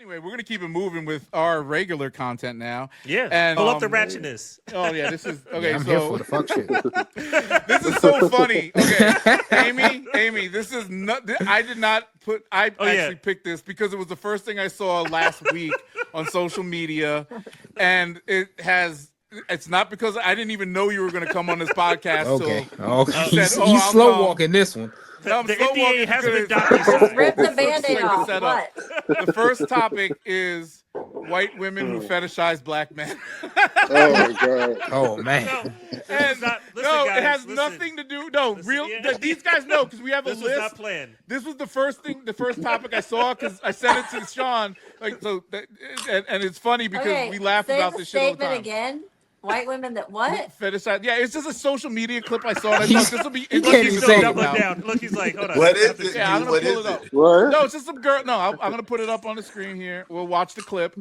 Anyway, we're gonna keep it moving with our regular content now. Yeah, and pull up the ratchetness. Oh yeah, this is okay. I'm so here for the fuck shit. this is so funny. Okay, Amy, this is not. I did not put. I actually picked this because it was the first thing I saw last week on social media, and it has. It's not because I didn't even know you were going to come on this podcast. Okay, okay. He's slow walking this one. No, the NDA has been documented. Rip the Band-Aid off. What? The first topic is white women who fetishize black men. Oh my god! Oh man! No, it has nothing to do. No, these guys know because we have a list. This was not planned. This was the first topic I saw because I sent it to Sean. Like so, and it's funny because we laugh about this shit all the time. Again. White women that what? Fetishize. Yeah, it's just a social media clip I saw. And I thought this will be interesting. Down. Look, he's like, hold on. What is it? Yeah, I'm gonna pull it up. What? No, it's just some girl. No, I'm gonna put it up on the screen here. We'll watch the clip.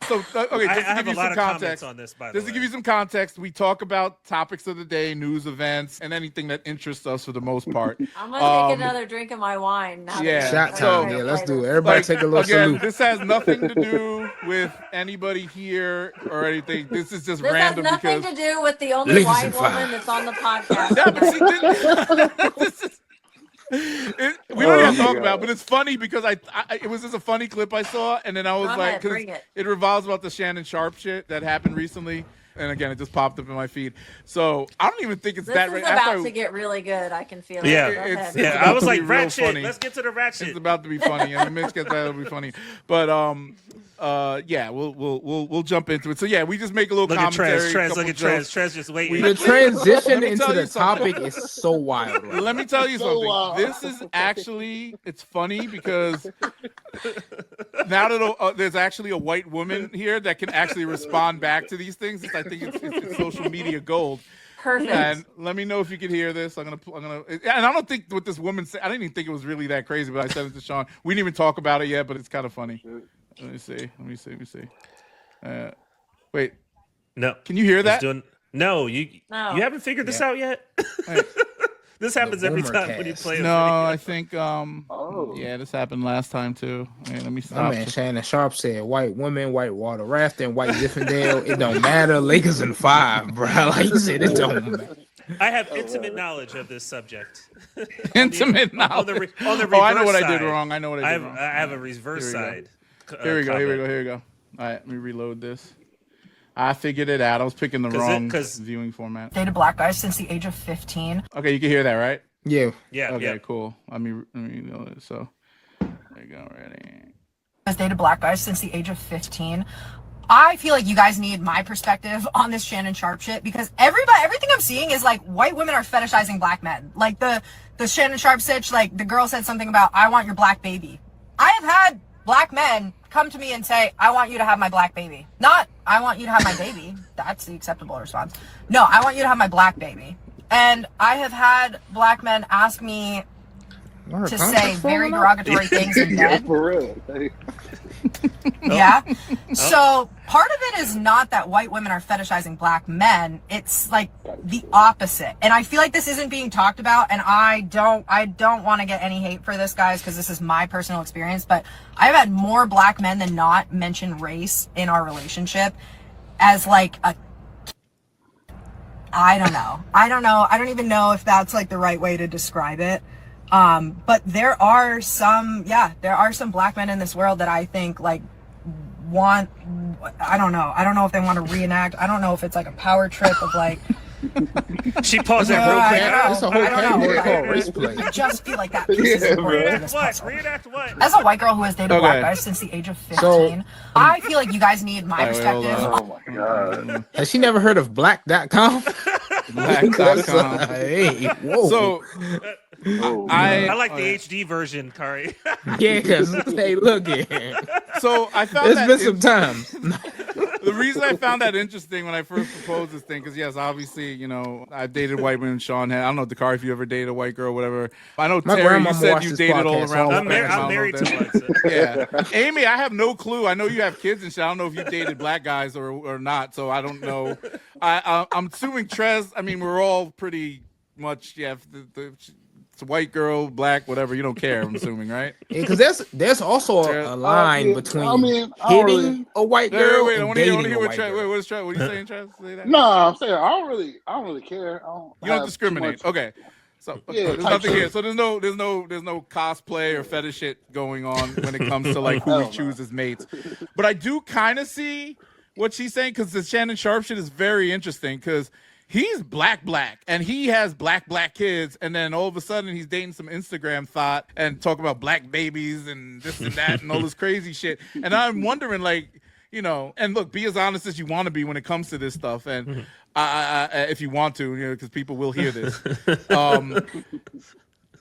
So, okay, just to give you some context on this, by the just way. to give you some context, we talk about topics of the day, news, events, and anything that interests us for the most part. I'm gonna take another drink of my wine now. Yeah, shot time. Yeah, let's do it. Everybody take a little salute. This has nothing to do with anybody here or anything. This is just random. This has nothing to do with the only white woman that's on the podcast. Yeah, but see, we don't even talk about, but it's funny because it was just a funny clip I saw, and then I was like, because it revolves about the Shannon Sharp shit that happened recently, and again, it just popped up in my feed. So I don't even think it's that. This is about to get really good. I can feel it. Yeah, I was like, ratchet. Let's get to the ratchet. It's about to be funny, and the Mitch gets that, it'll be funny. But yeah, we'll jump into it. So yeah, we just make a little commentary. Look at Trez just waiting. The transition into the topic is so wild. Right? Let me tell you something. This is actually, it's funny because now that there's actually a white woman here that can actually respond back to these things. I think it's social media gold. Perfect. And let me know if you can hear this. I'm gonna, and I don't think what this woman said. I didn't even think it was really that crazy, but I said it to Sean. We didn't even talk about it yet, but it's kind of funny. Let me see. Wait. No. Can you hear that? No, you haven't figured this out yet? This happens every time when you play. No, I think. Yeah, this happened last time too. Wait, let me stop. My man Shannon Sharp said, "White women, white water rafting, white Zinfandel. It don't matter. Lakers in 5, bro." Like you said, it don't matter. I have intimate knowledge of this subject. Intimate knowledge. On the reverse I know what side, I did wrong. I know what I did wrong. I have a reverse side. Here we go. All right, let me reload this. I figured it out. I was picking the wrong viewing format. Dated black guys since the age of 15. Okay, you can hear that, right? Yeah. Okay, cool. Let me know this. So, there you go. Ready. Has dated black guys since the age of 15. I feel like you guys need my perspective on this Shannon Sharp shit because everything I'm seeing is like white women are fetishizing black men. Like the Shannon Sharp sitch, like the girl said something about, I want your black baby. I have had black men come to me and say, I want you to have my black baby. Not, I want you to have my baby. That's the acceptable response. No, I want you to have my black baby. And I have had black men ask me to say very derogatory things in bed. Yeah, for real. Yeah. So part of it is not that white women are fetishizing black men. It's like the opposite. And I feel like this isn't being talked about. And I don't want to get any hate for this, guys, because this is my personal experience. But I've had more black men than not mention race in our relationship as like a, I don't know. I don't even know if that's like the right way to describe it. But there are some black men in this world that I think like want, I don't know if they want to reenact. I don't know if it's like a power trip of like, she paused that real quick. It's a whole category called race play. I just feel like that piece is important to this puzzle. Reenact what? As a white girl who has dated black guys since the age of 15, I feel like you guys need my perspective. Oh my god. Has she never heard of black.com? Black.com. Hey, whoa. So I like the HD version, Kari. Yeah, because hey, look here. So I found There's been some times. The reason I found that interesting when I first proposed this thing, because yes, obviously, you know, I've dated white women. Sean had. I don't know, Dakar, if you ever dated a white girl, whatever. I know My Terry, you grandmama said watched you this dated all podcast, around. so I'm married to one. So. Yeah, Amy, I have no clue. I know you have kids and shit. I don't know if you dated black guys or not, so I don't know. I'm assuming Trez. I mean, we're all pretty much It's a white girl, black, whatever. You don't care. I'm assuming, right? Because there's also a line between I don't really, hitting a white girl Wait, I and want to dating hear a what white Trav. girl. Wait, what is Trav? What are you saying, Trav? Say that. no, I'm saying I don't really care. You don't discriminate. Okay. So there's nothing here. So there's no cosplay or fetish shit going on when it comes to like who we choose as mates. But I do kind of see what she's saying, because the Shannon Sharp shit is very interesting, because he's black, and he has black kids, and then all of a sudden he's dating some Instagram thought and talk about black babies and this and that and all this crazy shit. And I'm wondering, like, you know, and look, be as honest as you want to be when it comes to this stuff, and if you want to, you know, because people will hear this.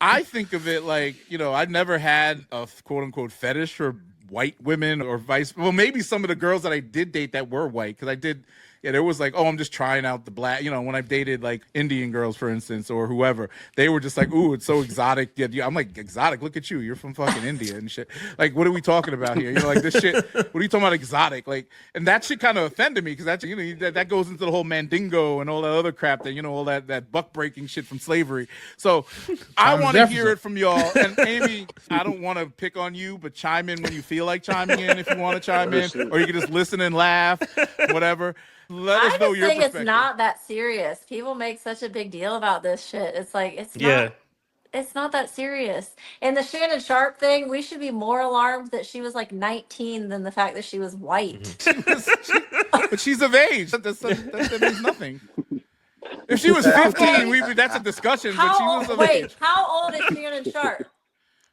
I think of it like, you know, I never had a quote unquote fetish for white women or vice. Well, maybe some of the girls that I did date that were white, because I did. Yeah, there was like, oh, I'm just trying out the black, you know, when I've dated like Indian girls, for instance, or whoever, they were just like, ooh, it's so exotic. Yeah, I'm like, exotic? Look at you. You're from fucking India and shit. Like, what are we talking about here? You know, like this shit, what are you talking about exotic? Like, and that shit kind of offended me, because that's, you know, that goes into the whole mandingo and all that other crap that, you know, all that buck breaking shit from slavery. So I want to hear it from y'all. And Amy, I don't want to pick on you, but chime in when you feel like chiming in if you want to chime in, or you can just listen and laugh, whatever. Let us know your perspective. It's not that serious. People make such a big deal about this shit. It's like, it's not that serious. And the Shannon Sharp thing, we should be more alarmed that she was like 19 than the fact that she was white. But she's of age. That means nothing. If she was 15, that's a discussion. But she was of age. How old is Shannon Sharp?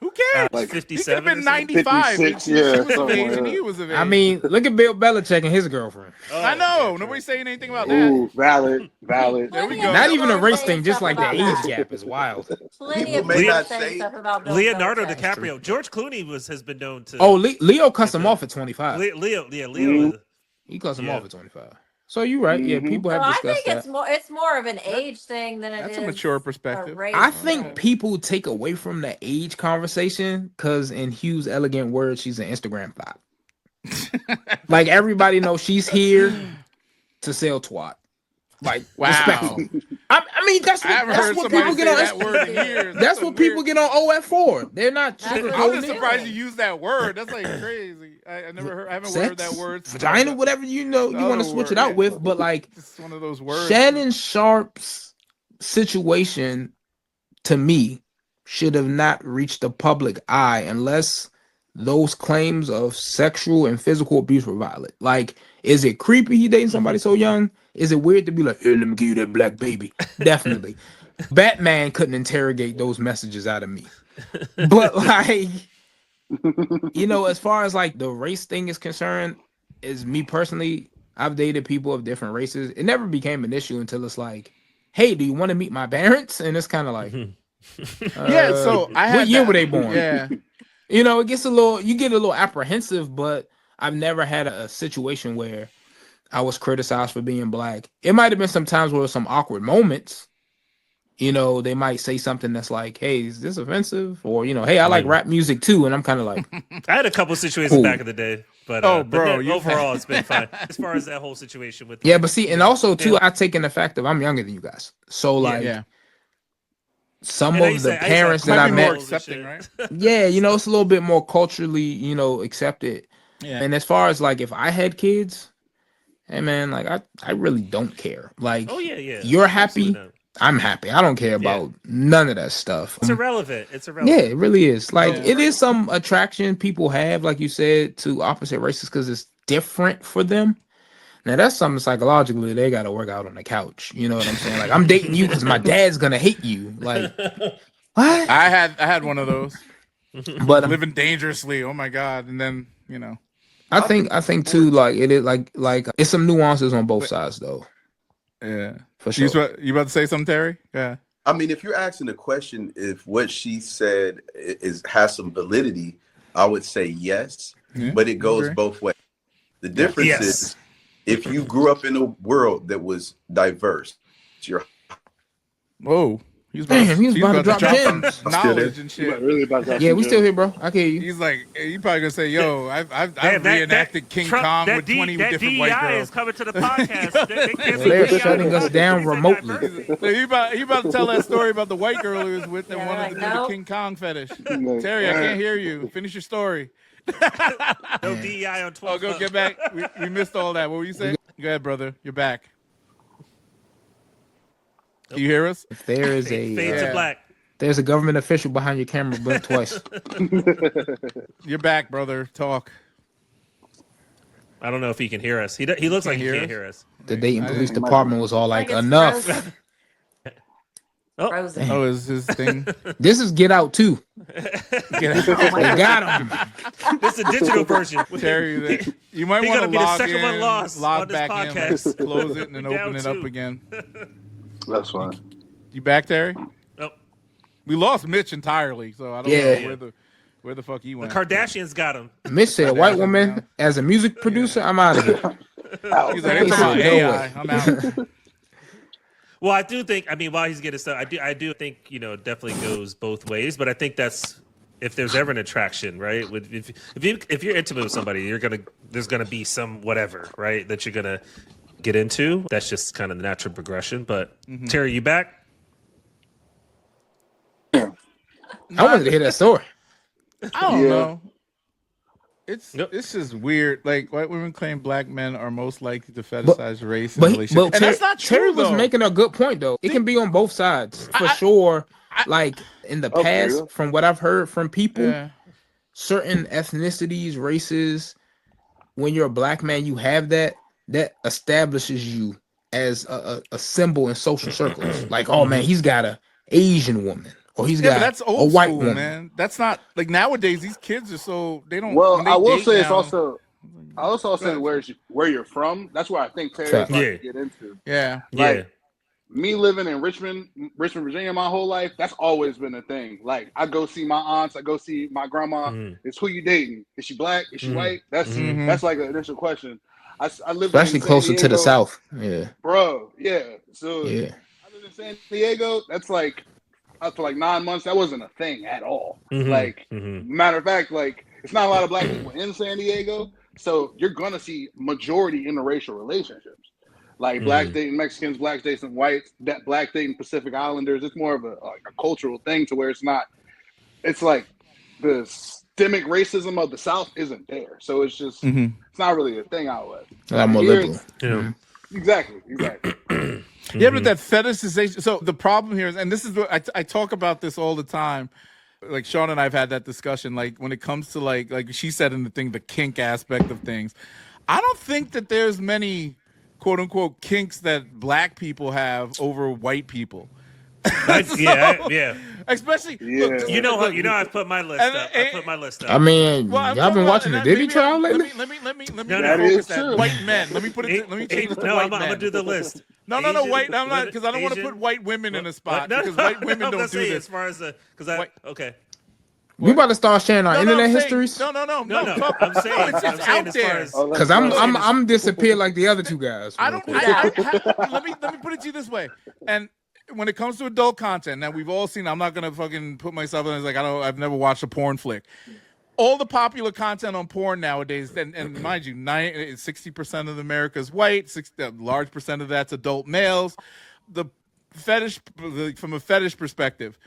Who cares? Like 57. He could have been 95. 56, she was of age and he was of age. I mean, look at Bill Belichick and his girlfriend. I know. Nobody's saying anything about that. Ooh, valid. There we go. Not even a race thing, just like the age gap is wild. Plenty of People may people not saying say- stuff about Bill Leonardo Belichick. DiCaprio. George Clooney has been known to. Oh, Leo cussed him off at 25. Leo. He cussed him off at 25. So you're right. Yeah, people have I discussed think that. it's more of an age thing than it is That's a mature perspective. a race I think thing. people take away from the age conversation because, in Hugh's elegant words, she's an Instagram thought. Like, everybody knows she's here to sell twat. Like, Wow. respectful. I mean, that's I haven't heard what somebody people say get on. that word in years. That's what people get on OF for. They're not. That's what I'm sugarcoating just it. surprised you used that word. That's like crazy. I haven't heard that word. Vagina, whatever you want to Other switch word, it out yeah. with, but like It's one of those words. Shannon Sharp's situation, to me, should have not reached the public eye unless those claims of sexual and physical abuse were valid. Like, is it creepy he dating somebody so young? Is it weird to be like, hey, let me give you that black baby? Definitely. Batman couldn't interrogate those messages out of me. But like, you know, as far as like the race thing is concerned, is me personally, I've dated people of different races. It never became an issue until it's like, hey, do you want to meet my parents? And it's kind of like, Yeah, so I had what year were they born? Yeah. You know, it gets you get a little apprehensive, but I've never had a situation where I was criticized for being black. It might have been some times where there was some awkward moments. You know, they might say something that's like, hey, is this offensive? Or, you know, hey, I like rap music too. And I'm kind of like, I had a couple situations back in the day, but overall it's been fine as far as that whole situation with. yeah, but see, and also too, I take in the fact that I'm younger than you guys. So like, some of the parents that I met, more accepting, right? yeah, you know, it's a little bit more culturally, you know, accepted. Yeah. And as far as like, if I had kids, hey man, like I really don't care. Like, you're happy, I'm happy. I don't care about none of that stuff. It's irrelevant. Yeah, it really is. Like, it is some attraction people have, like you said, to opposite races because it's different for them. Now, that's something psychologically they got to work out on the couch. You know what I'm saying? Like, I'm dating you because my dad's going to hate you. Like, what? I had one of those. But living dangerously. Oh my God. And then, you know. I think too, like, it is like it's some nuances on both sides though. Yeah. For sure. You about to say something, Terry? Yeah. I mean, if you're asking the question, if what she said has some validity, I would say yes, but it goes both ways. The difference is if you grew up in a world that was diverse, Whoa. Damn, he was about to drop some gems. knowledge and shit. Really about that. Yeah, we still here, bro. I can hear you. He's like, you probably gonna say, "Yo, I've Damn, reenacted King Kong with 20 different white DEI girls." is coming to the podcast. They're shutting us down remotely. So he about to tell that story about the white girl he was with and wanted to do the King Kong fetish. Terry, I can't hear you. Finish your story. No DEI on 12. Oh, go get back. We missed all that. What were you saying? Go ahead, brother. You're back. Can you hear us? If there is Fade to black. there's a government official behind your camera, blink twice. You're back, brother. Talk. I don't know if he can hear us. He looks like he can't hear us. The Dayton Police Department was all like, enough. Frozen. Oh, is his thing? This is Get Out too. Get out. They got him. This is a digital version. Terry, you might He want gonna to be the log second in, one lost log on this back podcast. in, close it, and then Down open it up two. again. That's fine. You back, Terry? Oh, We lost Mitch entirely, so I don't know where the fuck he the went. Kardashians got him. Mitch said, white woman as a music producer, I'm out of here. He's like, it's about AI. I'm out. Well, I do think. I mean, while he's getting stuff, I do think it definitely goes both ways. But I think that's if there's ever an attraction, right? If you're intimate with somebody, there's gonna be some whatever, right? That you're gonna get into. That's just kind of the natural progression. But Terry, you back? I wanted to hear that story. I don't know. It's just weird. Like, white women claim black men are most likely to fetishize race and relationships. But And that's not true, Terry was though. making a good point, though. It can be on both sides for sure. Like in the past, from what I've heard from people, certain ethnicities, races, when you're a black man, you have that establishes you as a symbol in social circles. Like, oh man, he's got a Asian woman. Or he's got that's a old white school, woman. man. That's not like nowadays. These kids are so they don't. Well, when they I will date say it's now- also. I also say where you're from. That's where I think Terry's about to get into. Yeah. Like, me living in Richmond, Virginia, my whole life, that's always been a thing. Like, I go see my aunts, I go see my grandma. It's who you dating? Is she black? Is she white? That's like an initial question. I live Especially in San closer to the Diego. south. Yeah. Bro. Yeah. So Yeah. I live in San Diego. That's like up to like 9 months. That wasn't a thing at all. Like, matter of fact, like, it's not a lot of black people in San Diego. So you're gonna see majority interracial relationships. Like black dating Mexicans, black dating whites, that black dating Pacific Islanders. It's more of a cultural thing to where it's like the systemic racism of the South isn't there. So it's just it's not really a thing out west. I'm more liberal. Exactly. Yeah, but that fetishization. So the problem here is, and this is what I talk about this all the time. Like Sean and I've had that discussion. Like when it comes to like she said in the thing, the kink aspect of things. I don't think that there's many quote unquote kinks that black people have over white people. Especially look, I've put my list up. I put my list up. I mean, well, y'all been watching the Diddy trial lately? Let me That focus is that. true. White men. Let me put it. Let me change it to white men. I'm gonna do the list. No, white. I'm not because I don't want to put white women in a spot because white women don't do this. As far as okay. We about to start sharing our internet I'm saying- histories. No. I'm saying It's as out there. far as Because I'm disappeared like the other two guys. I don't. Let me put it to you this way. And when it comes to adult content, now we've all seen. I'm not gonna fucking put myself in as like I've never watched a porn flick. All the popular content on porn nowadays, and mind you, 60% of America's white, a large percent of that's adult males. The fetish, from a fetish perspective,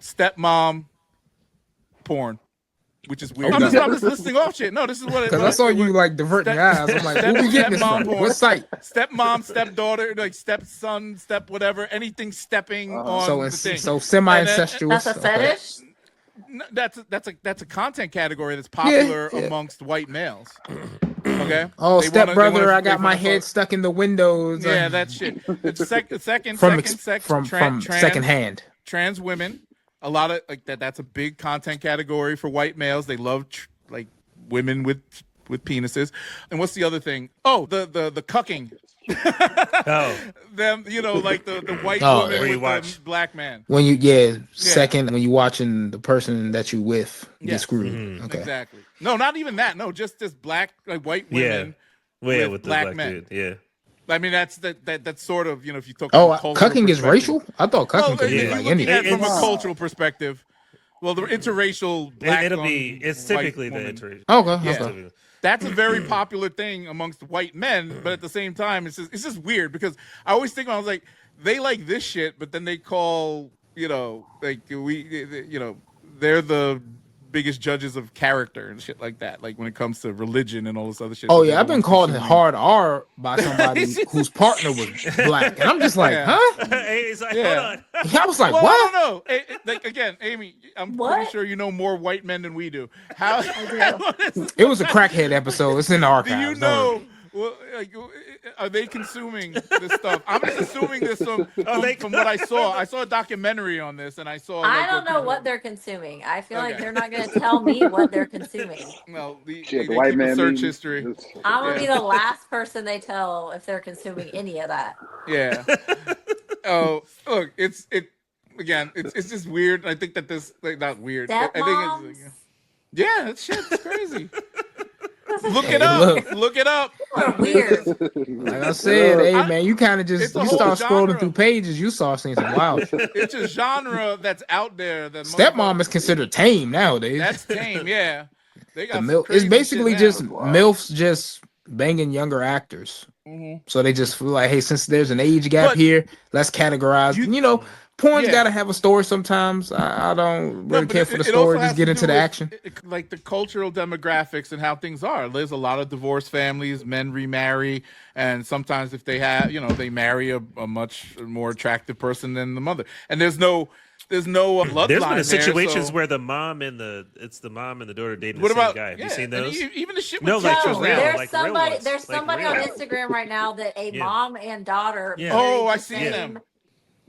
stepmom porn, which is weird. I'm just listing off shit. No, this is what. Because I saw you like diverting your eyes. I'm like, who we getting this from? What site? Stepmom, stepdaughter, like stepson, step whatever, anything stepping on the thing. So semi-incestuous. That's a fetish? No, that's a content category that's popular amongst white males. Okay. Oh, They stepbrother, wanna- I got they my wanna head fuck- stuck in the windows. Yeah, that shit. It's second from secondhand. Trans women, a lot of like that. That's a big content category for white males. They love like women with penises. And what's the other thing? Oh, the cucking. Them, like the white woman with the black man. When second when you watching the person that you with get screwed. Okay. Exactly. No, not even that. No, just this black, like white women with black men. Dude. Yeah. I mean, that's sort of, if you talk. Oh, cucking is racial? I thought cucking could be like anything. At from a cultural perspective. Well, the interracial black. It's typically the interracial. Okay. Yeah. Okay. That's a very popular thing amongst white men, but at the same time, it's just weird because I always think I was like, they like this shit, but then they call, they're the biggest judges of character and shit like that. Like when it comes to religion and all this other shit. Oh yeah, I've been called hard R by somebody whose partner was black, and I'm just like, huh? It's like, hold on. I was like, well, what? I don't know. Like again, Amy, I'm pretty sure you know more white men than we do. How? It was a crackhead episode. It's in the archives. Do you know? Well, are they consuming this stuff? I'm just assuming this from what I saw. I saw a documentary on this, and I saw. I don't know what they're consuming. I feel like they're not going to tell me what they're consuming. Well, the white man search history. I'm gonna be the last person they tell if they're consuming any of that. Yeah. Oh, look, it's just weird. I think that this not weird. I think it's that shit's crazy. Look it up. Look it up. Weird. Like I said, hey man, you kind of just start scrolling through pages, you saw things like wow. It's a genre that's out there. That stepmom is considered tame nowadays. That's tame, yeah. They got it's basically just MILFs just banging younger actors. Mm-hmm. So they just feel like, hey, since there's an age gap here, let's categorize. Porn's got to have a story sometimes. I don't really care for the story. Just get into the action. Like the cultural demographics and how things are. There's a lot of divorced families. Men remarry. And sometimes if they have, they marry a much more attractive person than the mother. And there's no bloodline. There's been situations where the mom and the daughter dating the same guy. Have you seen those? Even the shit with there's somebody on Instagram right now that a mom and daughter. Yeah. Oh, I see them.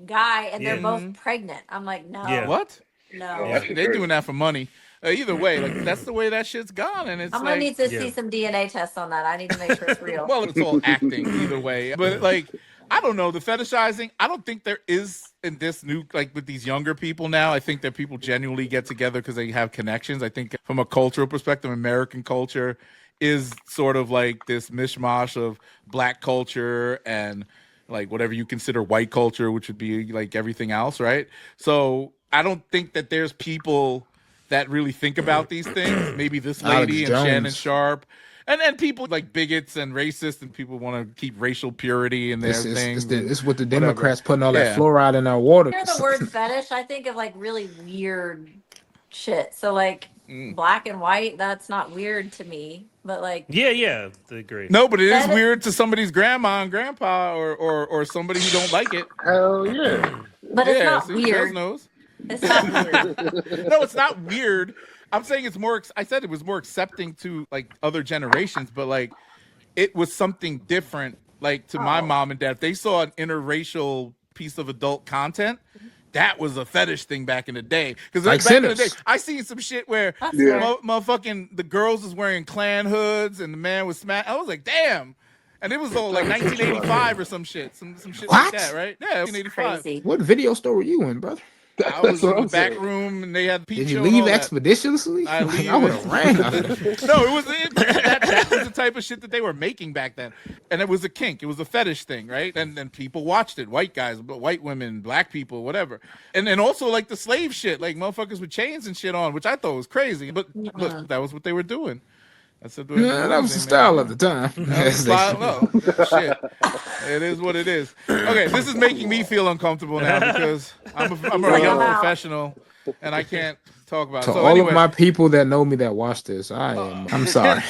Guy and they're both pregnant. I'm like, no. Yeah. What? No. Yeah. They're doing that for money. Either way, like that's the way that shit's gone, and it's. I'm gonna need to see some DNA tests on that. I need to make sure it's real. Well, it's all acting either way, but like. I don't know, the fetishizing, I don't think there is in this new, like with these younger people now. I think that people genuinely get together because they have connections. I think from a cultural perspective, American culture is sort of like this mishmash of black culture and like whatever you consider white culture, which would be like everything else, right? So I don't think that there's people that really think about these things. Maybe this lady and Shannon Sharp. And then people like bigots and racists and people want to keep racial purity in their things. It's what the Democrats putting all that fluoride in our water. When I hear the word fetish, I think of like really weird shit. So like black and white, that's not weird to me. But like I agree. No, but it is weird to somebody's grandma and grandpa or somebody who don't like it. Hell yeah. But it's not weird. It's not weird. No, it's not weird. I'm saying it's more. I said it was more accepting to like other generations, but like it was something different. Like to my mom and dad, if they saw an interracial piece of adult content, that was a fetish thing back in the day. Because like back in the day, I seen some shit where motherfucking the girls was wearing Klan hoods and the man was smack. I was like, damn. And it was all like 1985 or some shit, some shit like that, right? Yeah, 1985. Crazy. What video store were you in, brother? I was in the back room and they had pizza. Did you leave expeditiously? I would have ran. No, that was the type of shit that they were making back then. And it was a kink. It was a fetish thing, right? And then people watched it. White guys, white women, black people, whatever. And also like the slave shit, like motherfuckers with chains and shit on, which I thought was crazy. But look, that was what they were doing. That was the style of the time. Shit. It is what it is. Okay, this is making me feel uncomfortable now because I'm a young professional and I can't talk about it. So all of my people that know me that watch this, I'm sorry.